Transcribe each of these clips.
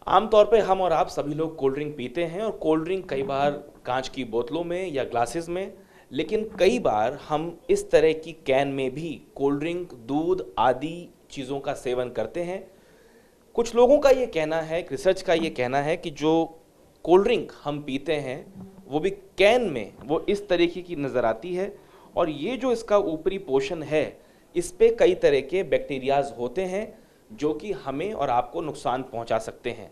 आमतौर पे हम और आप सभी लोग कोल्ड ड्रिंक पीते हैं और कोल्ड ड्रिंक कई बार कांच की बोतलों में या ग्लासेस में, लेकिन कई बार हम इस तरह की कैन में भी कोल्ड ड्रिंक, दूध आदि चीज़ों का सेवन करते हैं। कुछ लोगों का ये कहना है, रिसर्च का ये कहना है कि जो कोल्ड ड्रिंक हम पीते हैं वो भी कैन में वो इस तरीके की नज़र आती है और ये जो इसका ऊपरी पोर्शन है इस पे कई तरह के बैक्टीरियाज होते हैं जो कि हमें और आपको नुकसान पहुंचा सकते हैं।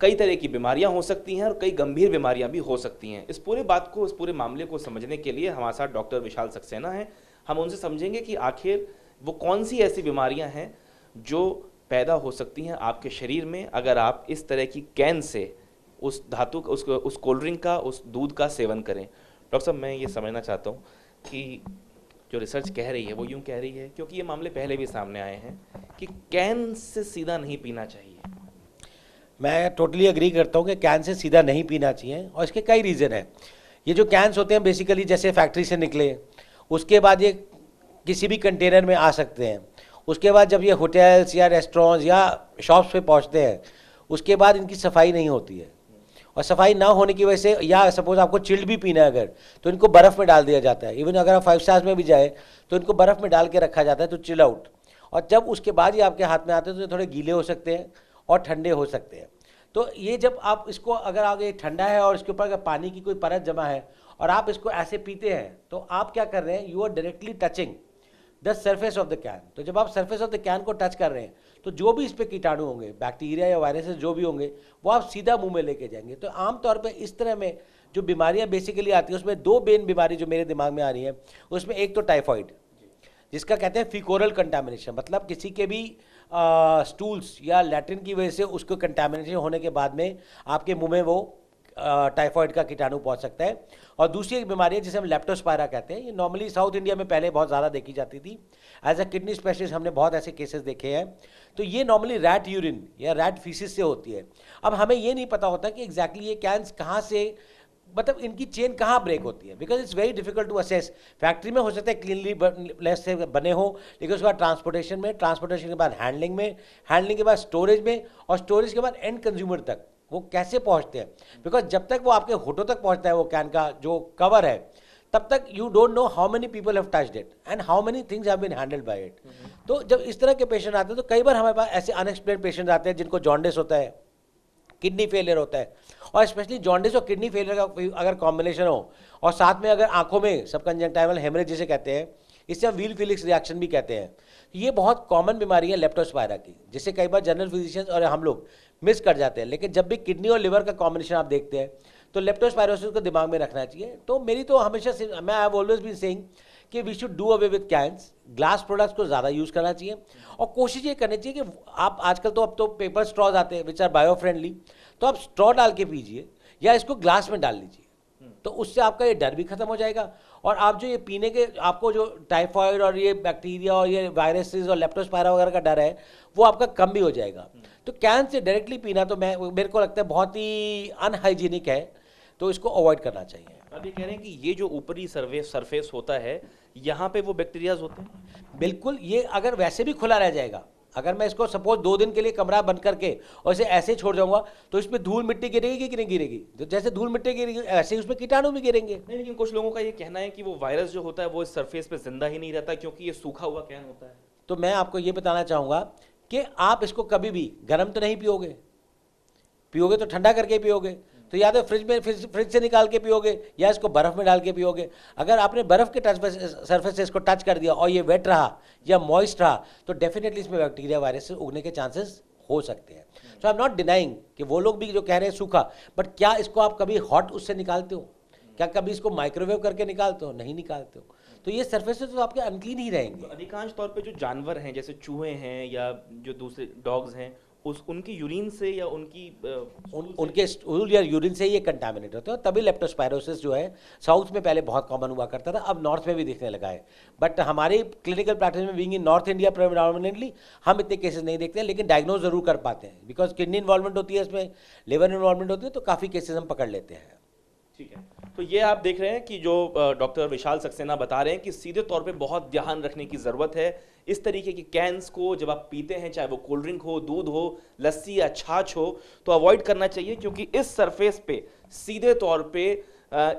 कई तरह की बीमारियां हो सकती हैं और कई गंभीर बीमारियां भी हो सकती हैं। इस पूरे बात को, इस पूरे मामले को समझने के लिए हमारे साथ डॉक्टर विशाल सक्सेना हैं। हम उनसे समझेंगे कि आखिर वो कौन सी ऐसी बीमारियां हैं जो पैदा हो सकती हैं आपके शरीर में अगर आप इस तरह की कैन से उस धातु उस कोल्ड ड्रिंक का, उस दूध का सेवन करें। डॉक्टर साहब, मैं ये समझना चाहता हूँ कि जो रिसर्च कह रही है वो यूँ कह रही है, क्योंकि ये मामले पहले भी सामने आए हैं, कि कैन से सीधा नहीं पीना चाहिए। मैं टोटली अग्री करता हूँ कि कैन से सीधा नहीं पीना चाहिए और इसके कई रीज़न हैं। ये जो कैंस होते हैं बेसिकली जैसे फैक्ट्री से निकले, उसके बाद ये किसी भी कंटेनर में आ सकते हैं। उसके बाद जब ये होटल्स या रेस्टोरेंट्स या शॉप्स पे पहुँचते हैं, उसके बाद इनकी सफाई नहीं होती है और सफाई ना होने की वजह से, या सपोज आपको चिल्ड भी पीना है अगर, तो इनको बर्फ़ में डाल दिया जाता है। इवन अगर आप 5 स्टार्स में भी जाए तो इनको बर्फ़ में डाल के रखा जाता है तो चिल आउट। और जब उसके बाद ये आपके हाथ में आते हैं तो ये थोड़े गीले हो सकते हैं और ठंडे हो सकते हैं। तो ये जब आप इसको, अगर आगे ठंडा है और इसके ऊपर अगर पानी की कोई परत जमा है और आप इसको ऐसे पीते हैं तो आप क्या कर रहे हैं, you are directly touching the surface of the can. तो जब आप सरफेस ऑफ द कैन को टच कर रहे हैं तो जो भी इस पर कीटाणु होंगे, बैक्टीरिया या वायरसेस जो भी होंगे, वो आप सीधा मुंह में लेके जाएंगे। तो आमतौर पे इस तरह में जो बीमारियां बेसिकली आती हैं उसमें 2 मेन बीमारी जो मेरे दिमाग में आ रही है, उसमें एक तो टाइफाइड, जिसका कहते हैं फीकोरल कंटामिनेशन, मतलब किसी के भी स्टूल्स या लैट्रिन की वजह से उसको कंटामिनेशन होने के बाद में आपके मुंह में वो टाइफाइड का कीटाणु पहुंच सकता है। और दूसरी एक बीमारी है जिसे हम लेप्टोस्पायरा कहते हैं। ये नॉर्मली साउथ इंडिया में पहले बहुत ज़्यादा देखी जाती थी। एज अ किडनी स्पेशलिस्ट हमने बहुत ऐसे केसेस देखे हैं। तो ये नॉर्मली रैट यूरिन या रैट फीसिस से होती है। अब हमें ये नहीं पता होता कि एग्जैक्टली ये कैंस कहाँ से, मतलब इनकी चेन कहाँ ब्रेक होती है, because it's very difficult to assess. Factory में हो सकता है क्लीनली से बने हो, लेकिन उसके बाद ट्रांसपोर्टेशन के बाद हैंडलिंग के बाद स्टोरेज में, और स्टोरेज के बाद एंड कंज्यूमर तक वो कैसे पहुँचते हैं। बिकॉज जब तक वो आपके होठों तक पहुँचता है वो कैन का जो कवर है, तब तक you don't know how many people have touched it and how many things have been handled by it. तो जब इस तरह के पेशेंट आते हैं तो कई बार हमारे पास ऐसे अनएक्सप्लेन्ड पेशेंट आते हैं जिनको जॉन्डिस होता है, किडनी फेलियर होता है, और स्पेशली जॉन्डिस और किडनी फेलियर का अगर कॉम्बिनेशन हो और साथ में अगर आंखों में सबकंजंक्टिवल हेमरेज जिसे कहते हैं, इससे हम व्हील फिलिक्स रिएक्शन भी कहते हैं। ये बहुत कॉमन बीमारी है लेप्टोस्पायरा की, जिसे कई बार जनरल फिजिशियंस और हम लोग मिस कर जाते हैं। लेकिन जब भी किडनी और लिवर का कॉम्बिनेशन आप देखते हैं तो लेप्टोस्पायरोसिस को दिमाग में रखना चाहिए। तो मेरी तो हमेशा से, मैं I have always been saying कि we should do away with cans. Glass products को ज़्यादा यूज़ करना चाहिए और कोशिश ये करनी चाहिए कि आप आजकल तो अब तो पेपर स्ट्रॉज आते हैं विच आर बायो फ्रेंडली, तो आप स्ट्रॉ डाल के पीजिए या इसको ग्लास में डाल लीजिए। तो उससे आपका ये डर भी खत्म हो जाएगा और आप जो ये पीने के, आपको जो टाइफाइड और ये बैक्टीरिया और ये वायरसेस और लेप्टोस्पायरा वगैरह का डर है वो आपका कम भी हो जाएगा। तो कैन से डायरेक्टली पीना तो मेरे को लगता है बहुत ही अनहाइजीनिक है, तो इसको अवॉइड करना चाहिए। अब ये कह रहे हैं कि ये जो ऊपरी सरफेस होता है यहाँ पे वो बैक्टीरियाज होते हैं। बिल्कुल, ये अगर वैसे भी खुला रह जाएगा, अगर मैं इसको सपोज 2 दिन के लिए कमरा बंद करके और इसे ऐसे छोड़ जाऊंगा तो इसमें धूल मिट्टी गिरेगी कि नहीं गिरेगी? तो जैसे धूल मिट्टी गिरेगी ऐसे ही उसमें कीटाणु भी गिरेंगे। नहीं, लेकिन कुछ लोगों का ये कहना है कि वो वायरस जो होता है वो इस सरफेस पे जिंदा ही नहीं रहता क्योंकि ये सूखा हुआ कैन होता है। तो मैं आपको ये बताना चाहूँगा कि आप इसको कभी भी गर्म तो नहीं पियोगे, पियोगे तो ठंडा करके पियोगे। तो या तो फ्रिज से निकाल के पियोगे या इसको बर्फ़ में डाल के पियोगे। अगर आपने बर्फ़ के सरफेस से इसको टच कर दिया और ये वेट रहा या मॉइस्ट रहा तो डेफिनेटली इसमें बैक्टीरिया वायरस उगने के चांसेस हो सकते हैं। सो आई एम नॉट डिनाइंग कि वो लोग भी जो कह रहे हैं सूखा, बट क्या इसको आप कभी हॉट उससे निकालते हो? क्या कभी इसको माइक्रोवेव करके निकालते हो? नहीं निकालते हो। तो ये सरफेस तो आपके अनक्लीन ही रहेंगे। तो अधिकांश तौर पे जो जानवर हैं जैसे चूहे हैं या जो दूसरे डॉग्स हैं, उनकी यूरिन से या उनके स्टूल या यूरिन से ये कंटामिनेट होते हैं। तभी लेप्टोस्पायरोसिस जो है साउथ में पहले बहुत कॉमन हुआ करता था, अब नॉर्थ में भी दिखने लगा है। बट हमारे क्लिनिकल प्रैक्टिस में being in north India predominantly हम इतने केसेस नहीं देखते हैं, लेकिन डायग्नोज जरूर कर पाते हैं बिकॉज किडनी इन्वॉल्वमेंट होती है, इसमें लिवर इन्वॉल्वमेंट होती है, तो काफ़ी केसेस हम पकड़ लेते हैं। ठीक है। तो ये आप देख रहे हैं कि जो डॉक्टर विशाल सक्सेना बता रहे हैं कि सीधे तौर पे बहुत ध्यान रखने की ज़रूरत है। इस तरीके की कैंस को जब आप पीते हैं, चाहे वो कोल्ड ड्रिंक हो, दूध हो, लस्सी या छाछ हो, तो अवॉइड करना चाहिए, क्योंकि इस सरफेस पे सीधे तौर पे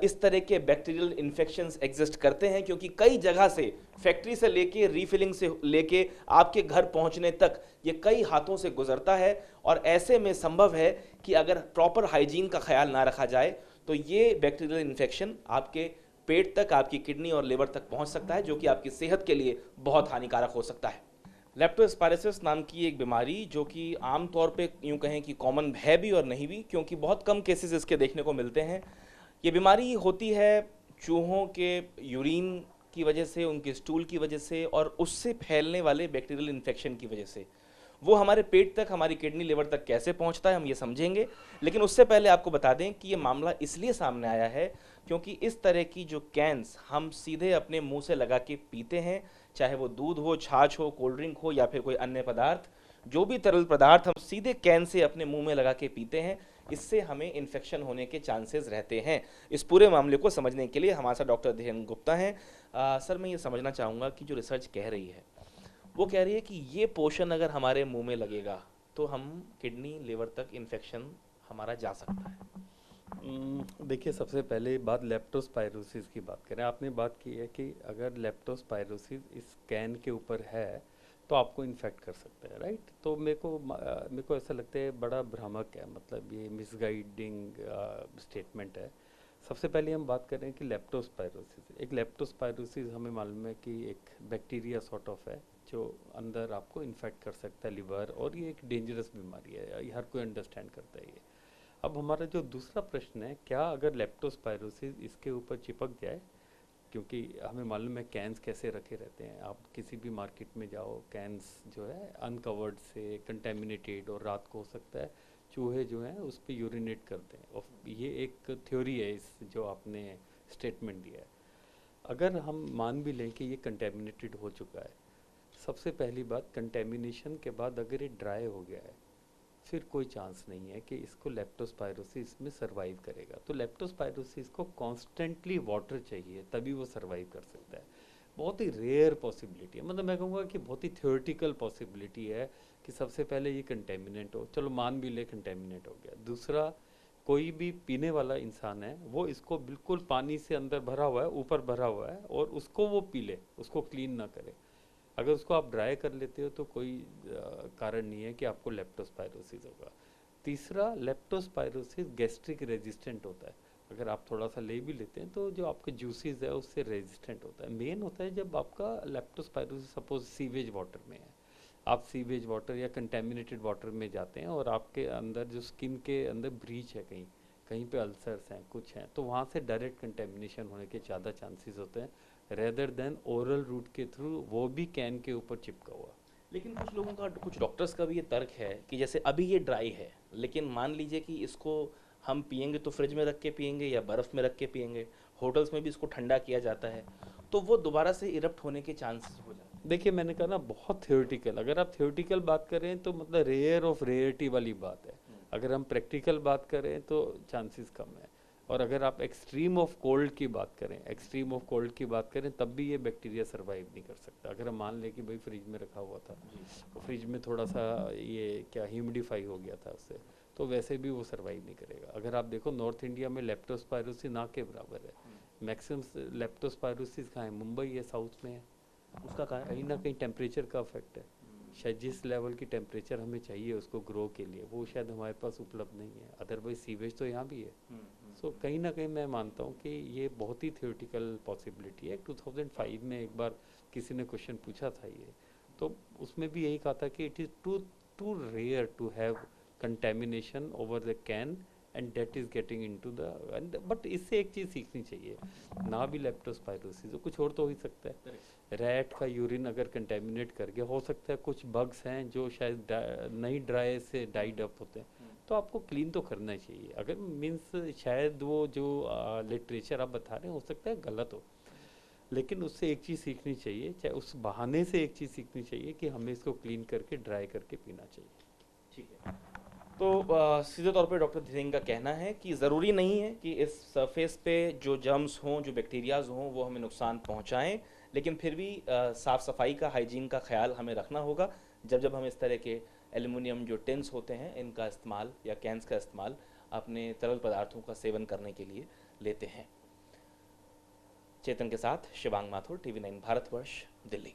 इस तरह के बैक्टीरियल इन्फेक्शंस एग्जिस्ट करते हैं, क्योंकि कई जगह से, फैक्ट्री से लेके, रीफिलिंग से लेके आपके घर पहुंचने तक ये कई हाथों से गुजरता है। और ऐसे में संभव है कि अगर प्रॉपर हाइजीन का ख्याल ना रखा जाए तो ये बैक्टीरियल इन्फेक्शन आपके पेट तक, आपकी किडनी और लिवर तक पहुंच सकता है, जो कि आपकी सेहत के लिए बहुत हानिकारक हो सकता है। लेप्टोस्पायरोसिस नाम की एक बीमारी, जो कि आमतौर पे यूं कहें कि कॉमन है भी और नहीं भी, क्योंकि बहुत कम केसेस इसके देखने को मिलते हैं। ये बीमारी होती है चूहों के यूरिन की वजह से, उनके स्टूल की वजह से और उससे फैलने वाले बैक्टीरियल इन्फेक्शन की वजह से। वो हमारे पेट तक, हमारी किडनी लिवर तक कैसे पहुंचता है हम ये समझेंगे, लेकिन उससे पहले आपको बता दें कि ये मामला इसलिए सामने आया है क्योंकि इस तरह की जो कैंस हम सीधे अपने मुंह से लगा के पीते हैं, चाहे वो दूध हो, छाछ हो, कोल्ड ड्रिंक हो या फिर कोई अन्य पदार्थ, जो भी तरल पदार्थ हम सीधे कैन से अपने मुंह में लगा के पीते हैं, इससे हमें इन्फेक्शन होने के चांसेस रहते हैं। इस पूरे मामले को समझने के लिए हमारे साथ डॉक्टर धीरेन्द्र गुप्ता हैं। सर, मैं ये समझना चाहूँगा कि जो रिसर्च कह रही है, वो कह रही है कि ये पोषण अगर हमारे मुंह में लगेगा तो हम किडनी लिवर तक इन्फेक्शन हमारा जा सकता है। देखिए, सबसे पहले बात लेप्टोस्पायरोसिस की बात करें। आपने बात की है कि अगर लेप्टोस्पायरोसिस इस कैन के ऊपर है तो आपको इन्फेक्ट कर सकता है, राइट। तो मेरे को ऐसा लगता है बड़ा भ्रामक है, मतलब ये मिसगाइडिंग स्टेटमेंट है। सबसे पहले हम बात करें कि लेप्टोस्पायरोसिस हमें मालूम है कि एक बैक्टीरिया सॉर्ट ऑफ है जो अंदर आपको इन्फेक्ट कर सकता है लिवर, और ये एक डेंजरस बीमारी है, ये हर कोई अंडरस्टैंड करता है ये। अब हमारा जो दूसरा प्रश्न है, क्या अगर लेप्टोस्पायरोसिस इसके ऊपर चिपक जाए, क्योंकि हमें मालूम है कैंस कैसे रखे रहते हैं। आप किसी भी मार्केट में जाओ, कैंस जो है अनकवर्ड से कंटेमिनेटेड, और रात को हो सकता है चूहे जो हैं उस पर यूरिनेट करते हैं, और ये एक थ्योरी है इस जो आपने स्टेटमेंट दिया है। अगर हम मान भी लें कि ये कंटेमिनेटेड हो चुका है, सबसे पहली बात, कंटेमिनेशन के बाद अगर ये ड्राई हो गया है, फिर कोई चांस नहीं है कि इसको लेप्टोस्पायरोसिस में सर्वाइव करेगा। तो लेप्टोस्पायरोसिस को कॉन्स्टेंटली वाटर चाहिए, तभी वो सर्वाइव कर सकता है। बहुत ही रेयर पॉसिबिलिटी है, मतलब मैं कहूँगा कि बहुत ही थ्योरेटिकल पॉसिबिलिटी है कि सबसे पहले ये कंटेमिनेंट हो, चलो मान भी ले कंटेमिनेंट हो गया। दूसरा, कोई भी पीने वाला इंसान है वो इसको बिल्कुल पानी से अंदर भरा हुआ है, ऊपर भरा हुआ है, और उसको वो पी ले, उसको क्लीन ना करे। अगर उसको आप ड्राई कर लेते हो तो कोई कारण नहीं है कि आपको लेप्टोस्पायरोसिस होगा। तीसरा, लेप्टोस्पायरोसिस गैस्ट्रिक रेजिस्टेंट होता है। अगर आप थोड़ा सा ले भी लेते हैं तो जो आपके जूसेस है उससे रेजिस्टेंट होता है। मेन होता है जब आपका लेप्टोस्पायरोसिस सपोज सीवेज वाटर में है, आप सीवेज वाटर या कंटेमिनेटेड वाटर में जाते हैं और आपके अंदर जो स्किन के अंदर ब्रीच है, कहीं कहीं पे अल्सर्स हैं, कुछ हैं, तो वहाँ से डायरेक्ट कंटेमिनेशन होने के ज़्यादा चांसेस होते हैं, रेदर देन ओरल रूट के थ्रू, वो भी कैन के ऊपर चिपका हुआ। लेकिन कुछ लोगों का, कुछ डॉक्टर्स का भी ये तर्क है कि जैसे अभी ये ड्राई है, लेकिन मान लीजिए कि इसको हम पियेंगे तो फ्रिज में रख के पियेंगे या बर्फ़ में रख के पियेंगे, होटल्स में भी इसको ठंडा किया जाता है, तो वो दोबारा से इरप्ट होने के चांसेस हो जाते हैं। देखिए, मैंने कहा ना बहुत थ्योरेटिकल, अगर आप थ्योरेटिकल बात करें तो मतलब रेयर ऑफ रेयरिटी वाली बात है। अगर हम प्रैक्टिकल बात करें तो चांसेस कम है। और अगर आप एक्सट्रीम ऑफ कोल्ड की बात करें, एक्सट्रीम ऑफ कोल्ड की बात करें, तब भी ये बैक्टीरिया सर्वाइव नहीं कर सकता। अगर हम मान लें कि भाई फ्रिज में रखा हुआ था, तो फ्रिज में थोड़ा सा ये क्या ह्यूमिडिफाई हो गया था उससे, तो वैसे भी वो सर्वाइव नहीं करेगा। अगर आप देखो नॉर्थ इंडिया में लेप्टोस्पायरोसिस ना के बराबर है। मैक्सिमम लेप्टोस्पायरोसिस कहाँ है? मुंबई है, साउथ में है। उसका कारण कहीं ना कहीं टेम्परेचर का इफेक्ट है। शायद जिस लेवल की टेम्परेचर हमें चाहिए उसको ग्रो के लिए, वो शायद हमारे पास उपलब्ध नहीं है। अदरवाइज सीवेज तो यहाँ भी है। सो कहीं ना कहीं मैं मानता हूँ कि ये बहुत ही थियोरेटिकल पॉसिबिलिटी है। 2005 में एक बार किसी ने क्वेश्चन पूछा था ये, तो उसमें भी यही कहा था कि it is too rare to have contamination over the can and that is getting into the, but इससे एक चीज़ सीखनी चाहिए, ना भी लेप्टोस्पायरोसिस, कुछ और तो हो ही सकता है। रैट का यूरिन अगर कंटेमिनेट करके, हो सकता है कुछ बग्स हैं जो शायद नहीं ड्राई से डाइड अप होते हैं, तो आपको क्लीन तो करना चाहिए। अगर मीन्स शायद वो जो लिटरेचर आप बता रहे हैं हो सकता है गलत हो, लेकिन उससे एक चीज़ सीखनी चाहिए, चाहे उस बहाने से एक चीज़ सीखनी चाहिए कि हमें इसको क्लीन करके ड्राई करके पीना चाहिए। ठीक है। तो सीधे तौर पे डॉक्टर धीरेन का कहना है कि ज़रूरी नहीं है कि इस सरफेस पे जो जर्म्स हों, जो बैक्टीरियाज हों, वो हमें नुकसान पहुंचाएं, लेकिन फिर भी साफ़ सफाई का, हाइजीन का ख्याल हमें रखना होगा जब जब हम इस तरह के एल्युमिनियम जो टिन्स होते हैं इनका इस्तेमाल या कैंस का इस्तेमाल अपने तरल पदार्थों का सेवन करने के लिए लेते हैं। चेतन के साथ शिवांग माथुर, TV9 भारतवर्ष, दिल्ली।